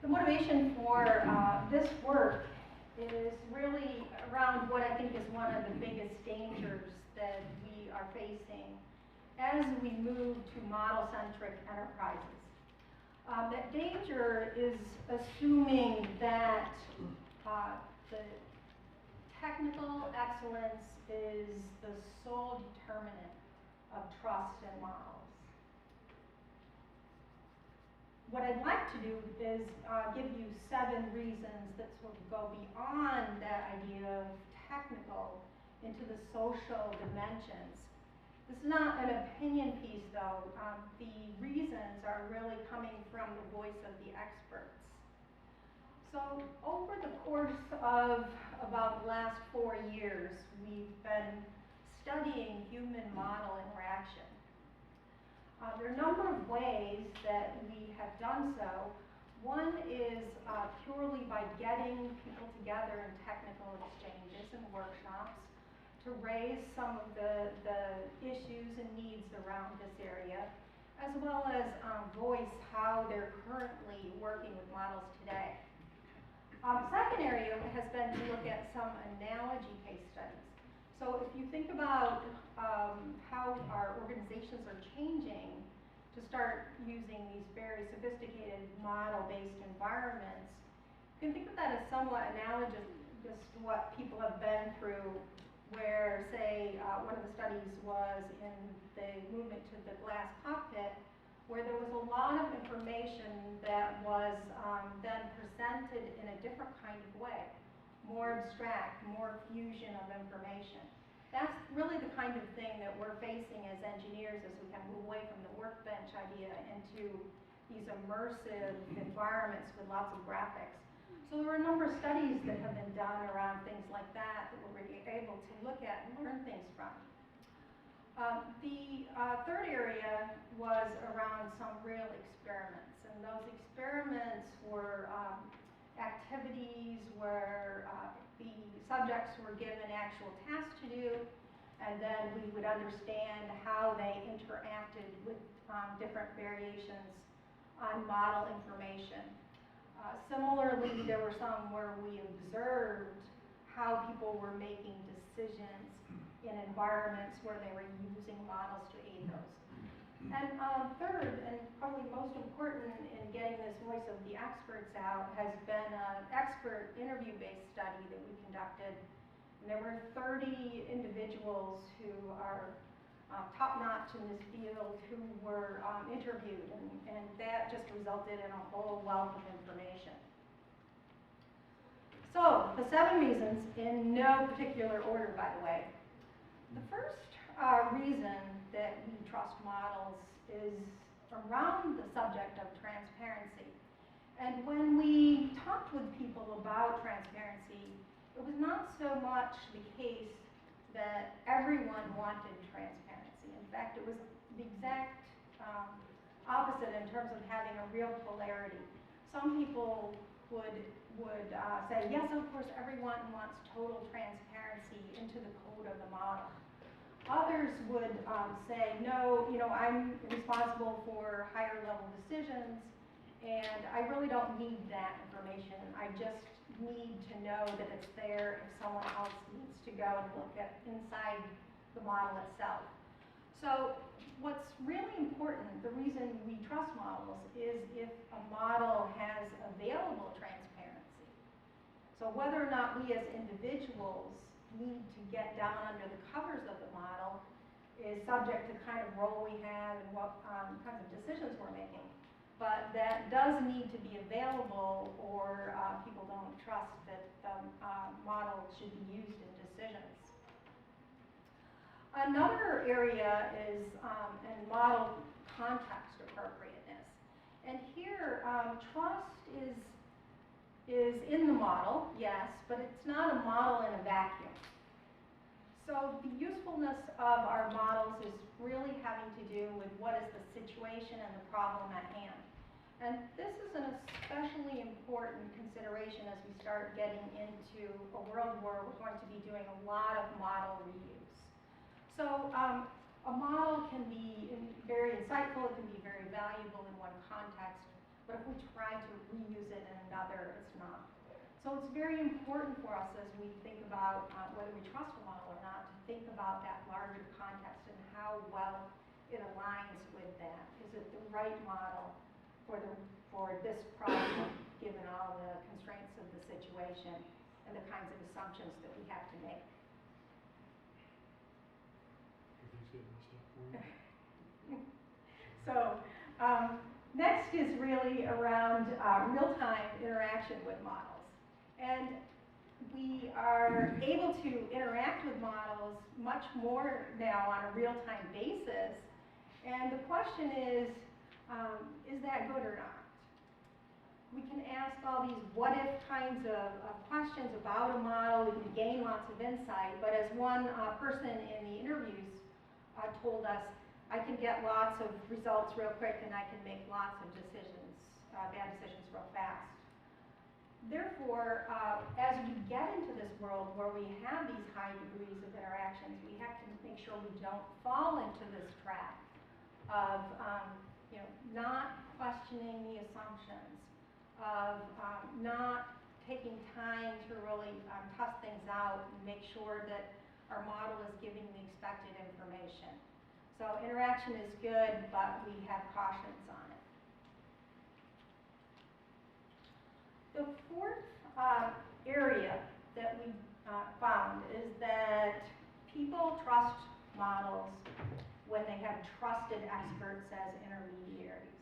The motivation for this work is really around what I think is one of the biggest dangers that we are facing as we move to model-centric enterprises. That danger is assuming that the technical excellence is the sole determinant of trust and models. What I'd like to do is give you 7 reasons that sort of go beyond that idea of technical into the social dimensions. This is not an opinion piece, though. The reasons are really coming from the voice of the experts. So over the course of about the last 4 years, we've been studying human model interaction. There are a number of ways that we have done so. One is purely by getting people together in technical exchanges and workshops to raise some of the issues and needs around this area, as well as voice how they're currently working with models today. Second area has been to look at some analogy case studies. So if you think about how our organizations are changing to start using these very sophisticated model-based environments, you can think of that as somewhat analogous to what people have been through, where, say, one of the studies was in the movement to the glass cockpit, where there was a lot of information that was then presented in a different kind of way, more abstract, more fusion of information. That's really the kind of thing that we're facing as engineers as we kind of move away from the workbench idea into these immersive environments with lots of graphics. So there were a number of studies that have been done around things like that we're really able to look at and learn things from. The third area was around some real experiments, and those experiments were activities where the subjects were given actual tasks to do, and then we would understand how they interacted with different variations on model information. Similarly, there were some where we observed how people were making decisions in environments where they were using models to aid those. And third, and probably most important in getting this voice of the experts out, has been an expert interview-based study that we conducted. And there were 30 individuals who are top-notch in this field who were interviewed, and that just resulted in a whole wealth of information. So, the 7 reasons, in no particular order, by the way. The first reason that we trust models is around the subject of transparency. And when we talked with people about transparency, it was not so much the case that everyone wanted transparency. In fact, it was the exact opposite in terms of having a real polarity. Some people would say, yes, of course, everyone wants total transparency into the code of the model. Others would say, no, I'm responsible for higher level decisions, and I really don't need that information. I just need to know that it's there if someone else needs to go and look at inside the model itself. So what's really important, the reason we trust models, is if a model has available transparency. So whether or not we as individuals need to get down under the covers of the model is subject to the kind of role we have and what kinds of decisions we're making. But that does need to be available, or people don't trust that the model should be used in decisions. Another area is in model context appropriateness. And here, trust is in the model, yes, but it's not a model in a vacuum. So the usefulness of our models is really having to do with what is the situation and the problem at hand. And this is an especially important consideration as we start getting into a world where we're going to be doing a lot of model reuse. So a model can be very insightful, it can be very valuable in one context, but if we try to reuse it in another, it's not. So it's very important for us as we think about whether we trust a model or not, to think about that larger context and how well it aligns with that. Is it the right model for this problem, given all the constraints of the situation and the kinds of assumptions that we have to make? So next is really around real-time interaction with models. And we are able to interact with models much more now on a real-time basis. And the question is that good or not? We can ask all these what-if kinds of questions about a model. We can gain lots of insight. But as one person in the interviews told us, I can get lots of results real quick and I can make lots of decisions, bad decisions real fast. Therefore, as we get into this world where we have these high degrees of interactions, we have to make sure we don't fall into this trap of not questioning the assumptions, of not taking time to really test things out and make sure that our model is giving the expected information. So interaction is good, but we have cautions on it. The fourth area that we found is that people trust models when they have trusted experts as intermediaries.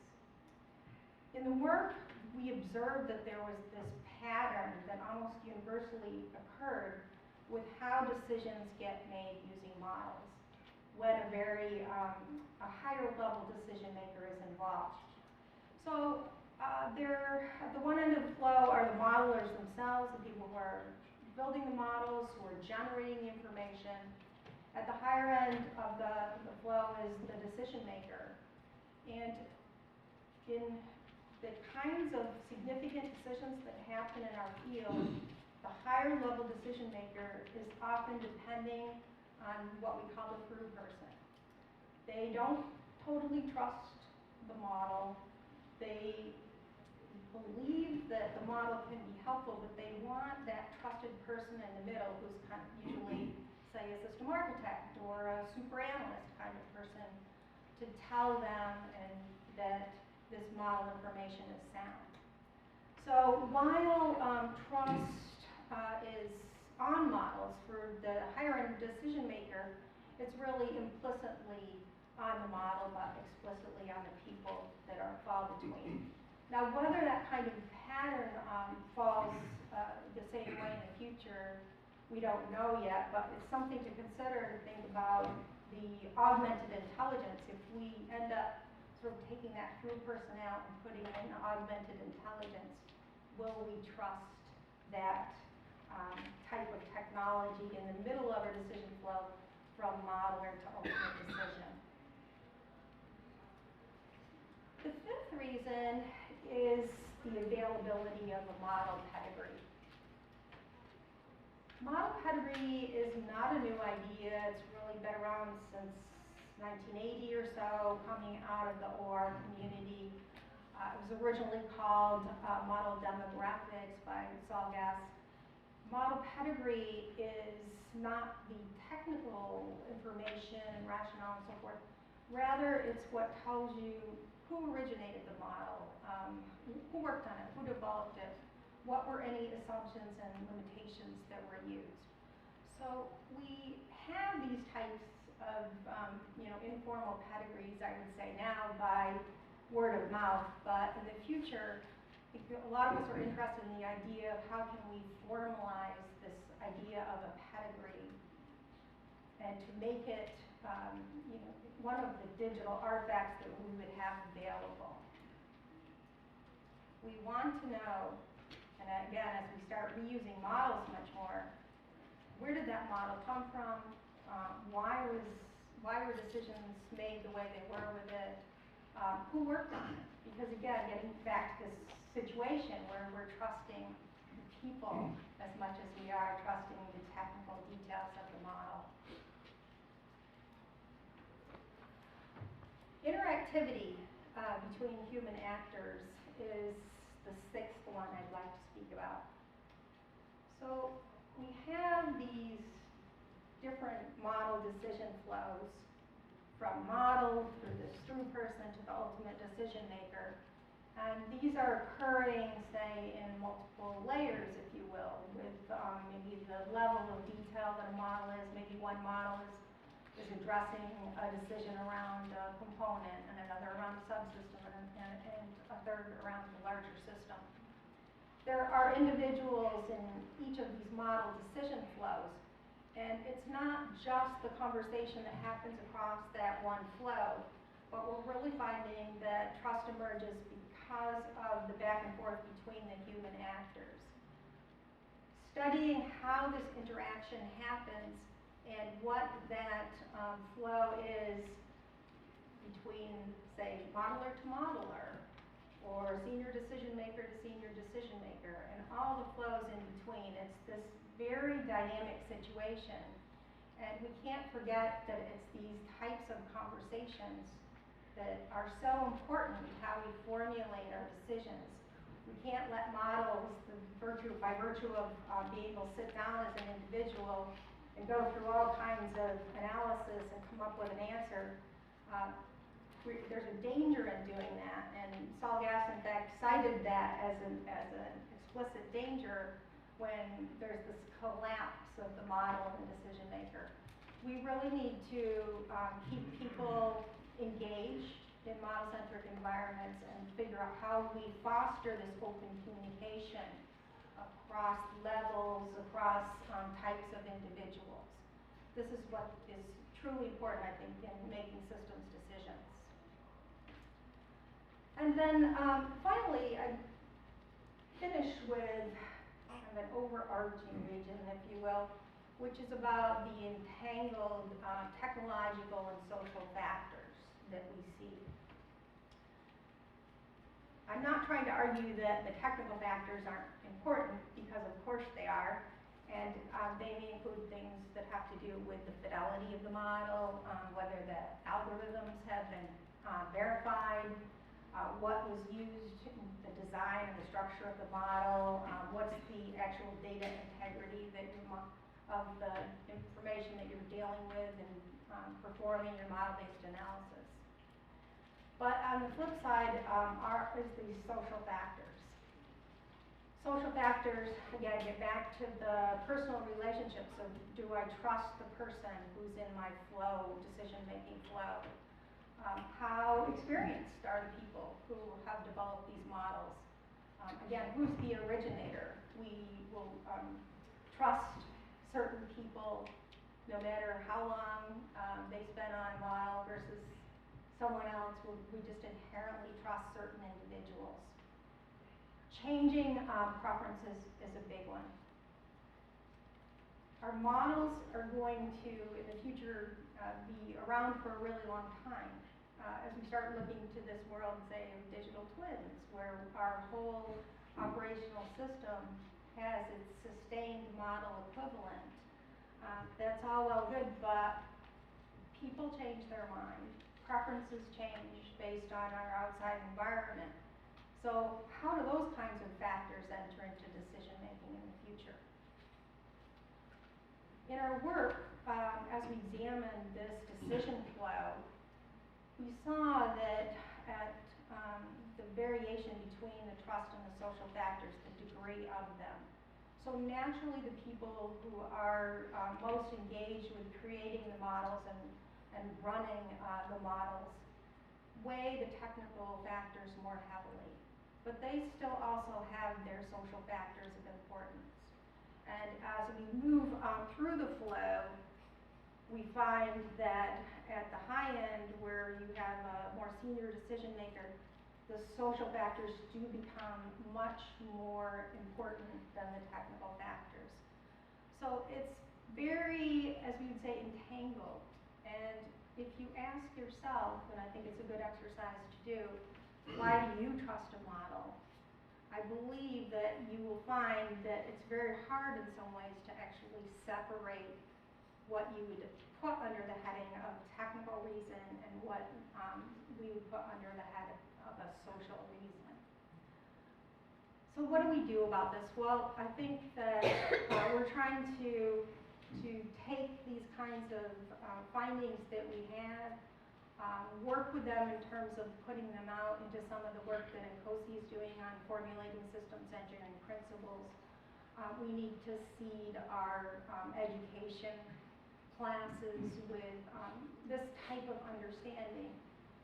In the work, we observed that there was this pattern that almost universally occurred with how decisions get made using models when a higher level decision maker is involved. So at the one end of the flow are the modelers themselves, the people who are building the models, who are generating the information. At the higher end of the flow is the decision maker. And in the kinds of significant decisions that happen in our field, the higher level decision maker is often depending on what we call the through person. They don't totally trust the model. They believe that the model can be helpful, but they want that trusted person in the middle who's kind of usually, say, a system architect or a super analyst kind of person to tell them that this model information is sound. So while trust is on models for the higher end decision maker, it's really implicitly on the model but explicitly on the people that fall between. Now whether that kind of pattern falls the same way in the future, we don't know yet, but it's something to consider to think about the augmented intelligence. If we end up sort of taking that through person out and putting in augmented intelligence, will we trust that type of technology in the middle of our decision flow from modeler to ultimate decision? The fifth reason is the availability of a model pedigree. Model pedigree is not a new idea. It's really been around since 1980 or so, coming out of the OR community. It was originally called model demographics by Salgas. Model pedigree is not the technical information, rationale, and so forth. Rather, it's what tells you who originated the model, who worked on it, who developed it, what were any assumptions and limitations that were used. So we have these types of informal pedigrees, I would say now, by word of mouth, but in the future, a lot of us are interested in the idea of how can we formalize this idea of a pedigree and to make it one of the digital artifacts that we would have available. We want to know, and again, as we start reusing models much more, where did that model come from? Why were decisions made the way they were with it? Who worked on it? Because again, getting back to this situation where we're trusting the people as much as we are trusting the technical details of the model. Interactivity between human actors is the sixth one I'd like to speak about. So we have these different model decision flows, from model through this through person to the ultimate decision maker. And these are occurring, say, in multiple layers, if you will, with maybe the level of detail that a model is. Maybe one model is addressing a decision around a component, and another around a subsystem, and a third around the larger system. There are individuals in each of these model decision flows, and it's not just the conversation that happens across that one flow, but we're really finding that trust emerges because of the back and forth between the human actors. Studying how this interaction happens and what that flow is between, say, modeler to modeler, or senior decision maker to senior decision maker, and all the flows in between. It's this very dynamic situation, and we can't forget that it's these types of conversations that are so important in how we formulate our decisions. We can't let models, by virtue of being able to sit down as an individual and go through all kinds of analysis and come up with an answer. There's a danger in doing that, and Saul Gass, in fact, cited that as an explicit danger when there's this collapse of the model and decision maker. We really need to keep people engaged in model-centric environments and figure out how we foster this open communication across levels, across types of individuals. This is what is truly important, I think, in making systems decisions. And then finally, I finish with kind of an overarching region, if you will, which is about the entangled technological and social factors that we see. I'm not trying to argue that the technical factors aren't important, because of course they are, and they may include things that have to do with the fidelity of the model, whether the algorithms have been verified, what was used in the design and the structure of the model, what's the actual data integrity that of the information that you're dealing with and performing your model-based analysis. But on the flip side is these social factors. Social factors, again, get back to the personal relationship. So do I trust the person who's in my flow, decision-making flow? How experienced are the people who have developed these models? Again, who's the originator? We will trust certain people no matter how long they spend on a model versus someone else. We just inherently trust certain individuals. Changing preferences is a big one. Our models are going to, in the future, be around for a really long time. As we start looking to this world, say, of digital twins, where our whole operational system has its sustained model equivalent. That's all well good, but people change their mind. Preferences change based on our outside environment. So how do those kinds of factors enter into decision making in the future? In our work, as we examined this decision flow, we saw that at the variation between the trust and the social factors, the degree of them. So naturally, the people who are most engaged with creating the models and running the models weigh the technical factors more heavily. But they still also have their social factors of importance. And as we move through the flow, we find that at the high end, where you have a more senior decision maker, the social factors do become much more important than the technical factors. So it's very, as we would say, entangled. And if you ask yourself, and I think it's a good exercise to do, why do you trust a model? I believe that you will find that it's very hard in some ways to actually separate what you would put under the heading of technical reason and what we would put under the head of a social reason. So what do we do about this? Well, I think that we're trying to take these kinds of findings that we have, work with them in terms of putting them out into some of the work that INCOSE is doing on formulating systems engineering principles. We need to seed our education classes with this type of understanding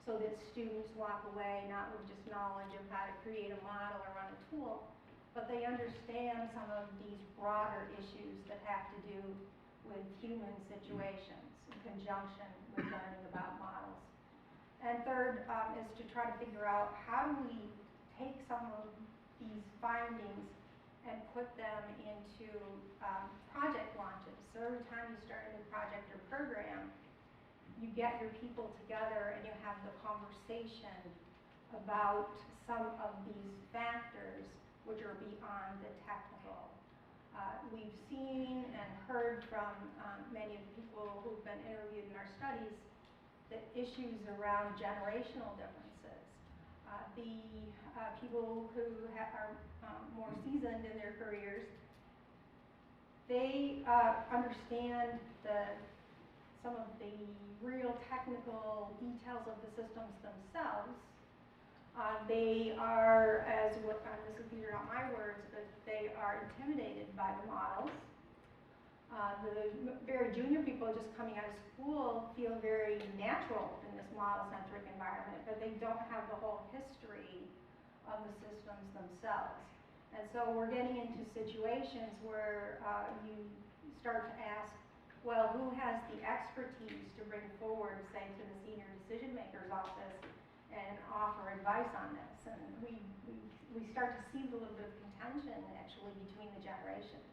so that students walk away not with just knowledge of how to create a model or run a tool, but they understand some of these broader issues that have to do with human situations in conjunction with learning about models. And third is to try to figure out how do we take some of these findings and put them into project launches. So every time you start a new project or program, you get your people together and you have the conversation about some of these factors which are beyond the technical. We've seen and heard from many of the people who've been interviewed in our studies that issues around generational differences. The people who are more seasoned in their careers, they understand some of the real technical details of the systems themselves. They are, these are not my words, but they are intimidated by the models. The very junior people just coming out of school feel very natural in this model-centric environment, but they don't have the whole history of the systems themselves. And so we're getting into situations where you start to ask, well, who has the expertise to bring forward, say, to the senior decision maker's office and offer advice on this? And we start to see a little bit of contention, actually, between the generations.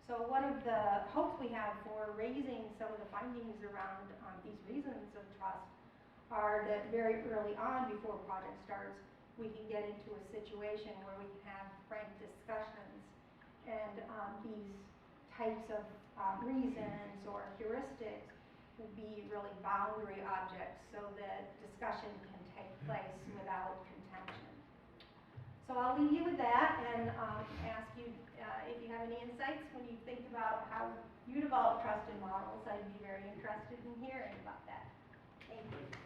So one of the hopes we have for raising some of the findings around these reasons of trust are that very early on, before a project starts, we can get into a situation where we can have frank discussions, and these types of reasons or heuristics will be really boundary objects so that discussion can take place without contention. So I'll leave you with that and ask you if you have any insights when you think about how you develop trusted models. I'd be very interested in hearing about that. Thank you.